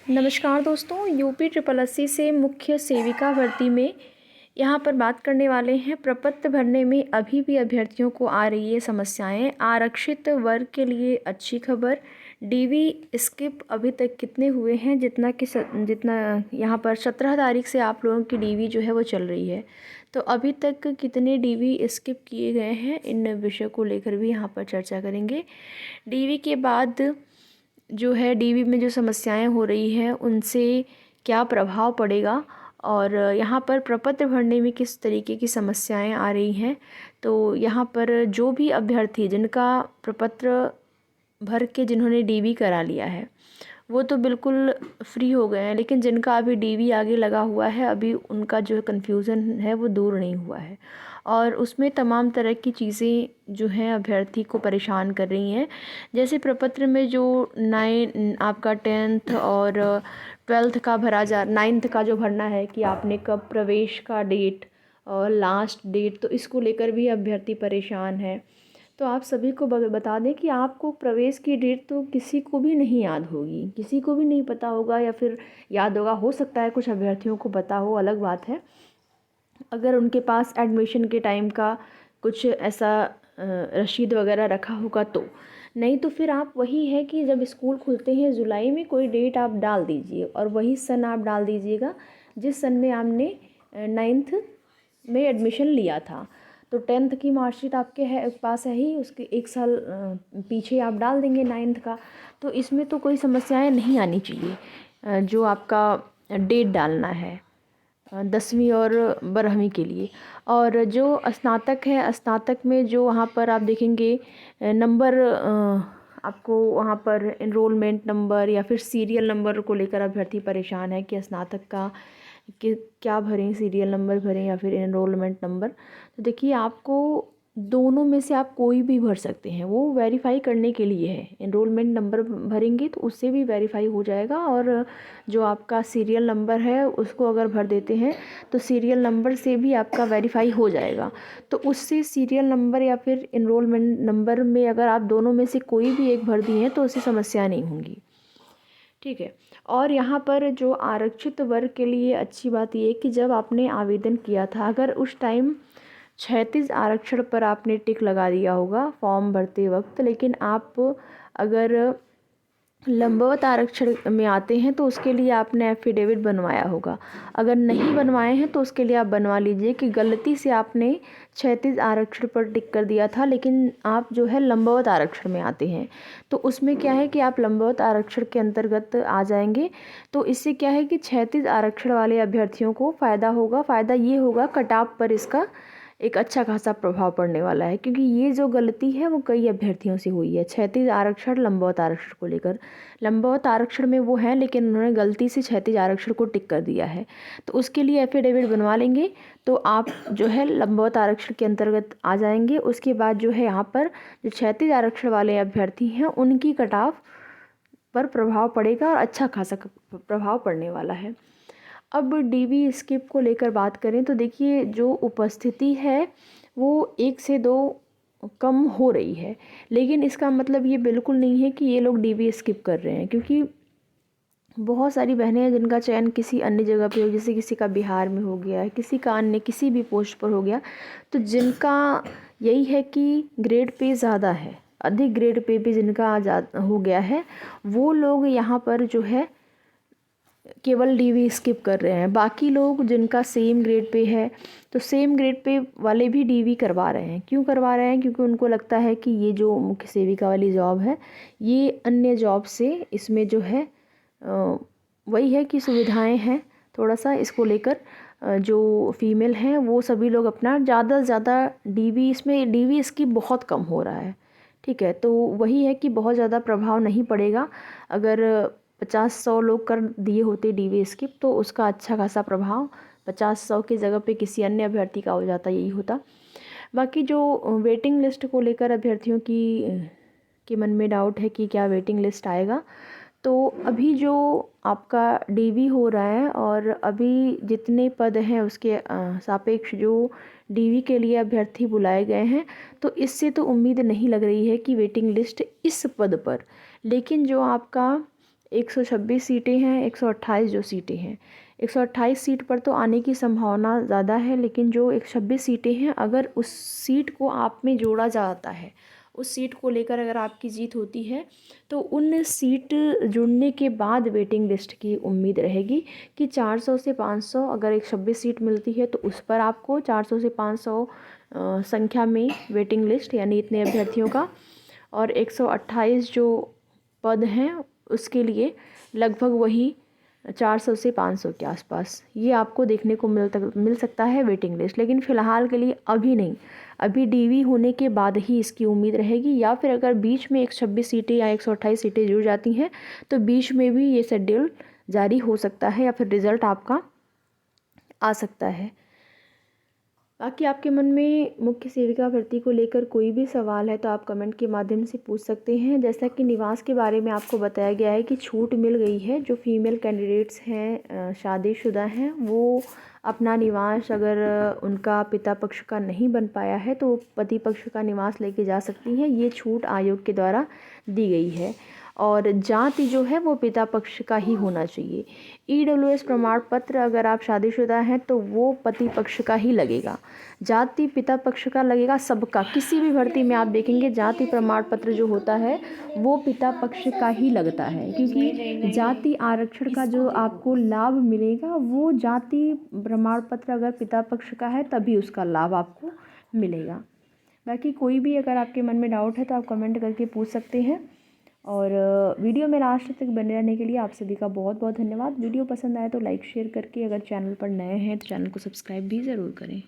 नमस्कार दोस्तों, UP triple SC से मुख्य सेविका भर्ती में यहाँ पर बात करने वाले हैं। प्रपत्र भरने में अभी भी अभ्यर्थियों को आ रही है समस्याएं। आरक्षित वर्ग के लिए अच्छी खबर, डीवी स्किप अभी तक कितने हुए हैं, जितना यहाँ पर 17 तारीख से आप लोगों की डीवी जो है वो चल रही है, तो अभी तक कितने डीवी स्किप किए गए हैं, इन विषयों को लेकर भी यहाँ पर चर्चा करेंगे। डीवी के बाद जो है डीवी में जो समस्याएं हो रही हैं उनसे क्या प्रभाव पड़ेगा, और यहाँ पर प्रपत्र भरने में किस तरीके की समस्याएं आ रही हैं। तो यहाँ पर जो भी अभ्यर्थी जिनका प्रपत्र भर के जिन्होंने डीवी करा लिया है वो तो बिल्कुल फ्री हो गए हैं, लेकिन जिनका अभी डीवी आगे लगा हुआ है अभी उनका जो कन्फ्यूज़न है वो दूर नहीं हुआ है, और उसमें तमाम तरह की चीज़ें जो हैं अभ्यर्थी को परेशान कर रही हैं। जैसे प्रपत्र में जो आपका 10th और 12th का भरा जा 9th का जो भरना है कि आपने कब प्रवेश का डेट और लास्ट डेट, तो इसको लेकर भी अभ्यर्थी परेशान है। तो आप सभी को बता दें कि आपको प्रवेश की डेट तो किसी को भी नहीं याद होगी, किसी को भी नहीं पता होगा, या फिर याद होगा, हो सकता है कुछ अभ्यर्थियों को पता हो, अलग बात है अगर उनके पास एडमिशन के टाइम का कुछ ऐसा रसीद वगैरह रखा होगा तो। नहीं तो फिर आप वही है कि जब स्कूल खुलते हैं जुलाई में कोई डेट आप डाल दीजिए और वही सन आप डाल दीजिएगा जिस सन में आपने 9th में एडमिशन लिया था। तो 10th की मार्कशीट आपके पास है ही, उसके 1 साल पीछे आप डाल देंगे 9th का। तो इसमें तो कोई समस्याएं नहीं आनी चाहिए। जो आपका डेट डालना है 10वीं और 12वीं के लिए, और जो स्नातक है, स्नातक में जो वहाँ पर आप देखेंगे नंबर, आपको वहाँ पर एनरोलमेंट नंबर या फिर सीरियल नंबर को लेकर अभ्यर्थी परेशान है कि स्नातक का कि क्या भरें, सीरियल नंबर भरें या फिर एनरोलमेंट नंबर। तो देखिए, आपको दोनों में से आप कोई भी भर सकते हैं, वो वेरीफाई करने के लिए है। एनरोलमेंट नंबर भरेंगे तो उससे भी वेरीफाई हो जाएगा, और जो आपका सीरियल नंबर है उसको अगर भर देते हैं तो सीरियल नंबर से भी आपका वेरीफाई हो जाएगा। तो उससे सीरियल नंबर या फिर एनरोलमेंट नंबर में अगर आप दोनों में से कोई भी एक भर दिए हैं तो उससे समस्या नहीं होंगी, ठीक है। और यहाँ पर जो आरक्षित वर्ग के लिए अच्छी बात ये है कि जब आपने आवेदन किया था, अगर उस टाइम 36 आरक्षण पर आपने टिक लगा दिया होगा फॉर्म भरते वक्त, लेकिन आप अगर लंबवत आरक्षण में आते हैं तो उसके लिए आपने एफिडेविट बनवाया होगा। अगर नहीं बनवाए हैं तो उसके लिए आप बनवा लीजिए कि गलती से आपने 36 आरक्षण पर टिक कर दिया था, लेकिन आप जो है लंबवत आरक्षण में आते हैं। तो उसमें क्या है कि आप लंबवत आरक्षण के अंतर्गत आ जाएंगे। तो इससे क्या है कि 36 आरक्षण वाले अभ्यर्थियों को फ़ायदा होगा। फ़ायदा ये होगा, कट ऑफ पर इसका एक अच्छा खासा प्रभाव पड़ने वाला है, क्योंकि ये जो गलती है वो कई अभ्यर्थियों से हुई है। 36 आरक्षण लंबवत आरक्षण को लेकर, लंबवत आरक्षण में वो हैं लेकिन उन्होंने गलती से 36 आरक्षण को टिक कर दिया है, तो उसके लिए एफिडेविट बनवा लेंगे तो आप जो है लंबवत आरक्षण के अंतर्गत आ जाएंगे। उसके बाद जो है यहाँ पर जो 36 आरक्षण वाले अभ्यर्थी हैं उनकी कट ऑफ पर प्रभाव पड़ेगा और अच्छा खासा प्रभाव पड़ने वाला है। अब डीवी स्किप को लेकर बात करें तो देखिए, जो उपस्थिति है वो 1 से 2 कम हो रही है, लेकिन इसका मतलब ये बिल्कुल नहीं है कि ये लोग डीवी स्किप कर रहे हैं, क्योंकि बहुत सारी बहनें हैं जिनका चयन किसी अन्य जगह पे हो, जैसे किसी का बिहार में हो गया है, किसी का अन्य किसी भी पोस्ट पर हो गया। तो जिनका यही है कि ग्रेड पे ज़्यादा है, अधिक ग्रेड पे भी जिनका हो गया है, वो लोग यहाँ पर जो है केवल डीवी स्किप कर रहे हैं। बाकी लोग जिनका सेम ग्रेड पे है, तो सेम ग्रेड पे वाले भी डीवी करवा रहे हैं। क्यों करवा रहे हैं? क्योंकि उनको लगता है कि ये जो मुख्य सेविका वाली जॉब है ये अन्य जॉब से इसमें जो है वही है कि सुविधाएं हैं थोड़ा सा इसको लेकर। जो फीमेल हैं वो सभी लोग अपना ज़्यादा से ज़्यादा डीवी, इसमें डीवी स्किप बहुत कम हो रहा है, ठीक है। तो वही है कि बहुत ज़्यादा प्रभाव नहीं पड़ेगा। अगर 50-100 लोग कर दिए होते डीवी स्किप तो उसका अच्छा खासा प्रभाव 50-100 की जगह पे किसी अन्य अभ्यर्थी का हो जाता, यही होता। बाकी जो वेटिंग लिस्ट को लेकर अभ्यर्थियों के मन में डाउट है कि क्या वेटिंग लिस्ट आएगा, तो अभी जो आपका डीवी हो रहा है और अभी जितने पद हैं उसके सापेक्ष जो डीवी के लिए अभ्यर्थी बुलाए गए हैं, तो इससे तो उम्मीद नहीं लग रही है कि वेटिंग लिस्ट इस पद पर, लेकिन जो आपका 126 सीटें हैं, 128 जो सीटें हैं। 128 सीट पर तो आने की संभावना ज़्यादा है, लेकिन जो 126 सीटें हैं, अगर उस सीट को आप में जोड़ा जाता है, उस सीट को लेकर अगर आपकी जीत होती है, तो उन सीट जुड़ने के बाद वेटिंग लिस्ट की उम्मीद रहेगी कि 400 से 500 अगर 126 सीट मिलती है तो उस पर आपको 400 से 500 संख्या में वेटिंग लिस्ट यानी इतने अभ्यर्थियों का, और 128 जो पद हैं उसके लिए लगभग वही 400 से 500 के आसपास ये आपको देखने को मिल सकता है वेटिंग लिस्ट। लेकिन फ़िलहाल के लिए अभी नहीं, अभी डीवी होने के बाद ही इसकी उम्मीद रहेगी, या फिर अगर बीच में 126 सीटें या 128 सीटें जुड़ जाती हैं तो बीच में भी ये शेड्यूल जारी हो सकता है या फिर रिज़ल्ट आपका आ सकता है। बाकी आपके मन में मुख्य सेविका भर्ती को लेकर कोई भी सवाल है तो आप कमेंट के माध्यम से पूछ सकते हैं। जैसा कि निवास के बारे में आपको बताया गया है कि छूट मिल गई है, जो फीमेल कैंडिडेट्स हैं, शादीशुदा हैं, वो अपना निवास अगर उनका पिता पक्ष का नहीं बन पाया है तो पति पक्ष का निवास लेके जा सकती हैं। ये छूट आयोग के द्वारा दी गई है। और जाति जो है वो पिता पक्ष का ही होना चाहिए। ईडब्ल्यूएस प्रमाण पत्र अगर आप शादीशुदा हैं तो वो पति पक्ष का ही लगेगा, जाति पिता पक्ष का लगेगा सबका। किसी भी भर्ती में आप देखेंगे जाति प्रमाण पत्र जो होता है वो पिता पक्ष का ही लगता है, क्योंकि जाति आरक्षण का जो आपको लाभ मिलेगा वो जाति प्रमाण पत्र अगर पिता पक्ष का है तभी उसका लाभ आपको मिलेगा। बाकी कोई भी अगर आपके मन में डाउट है तो आप कमेंट करके पूछ सकते हैं। और वीडियो में लास्ट तक बने रहने के लिए आप सभी का बहुत बहुत धन्यवाद। वीडियो पसंद आए तो लाइक शेयर करके, अगर चैनल पर नए हैं तो चैनल को सब्सक्राइब भी ज़रूर करें।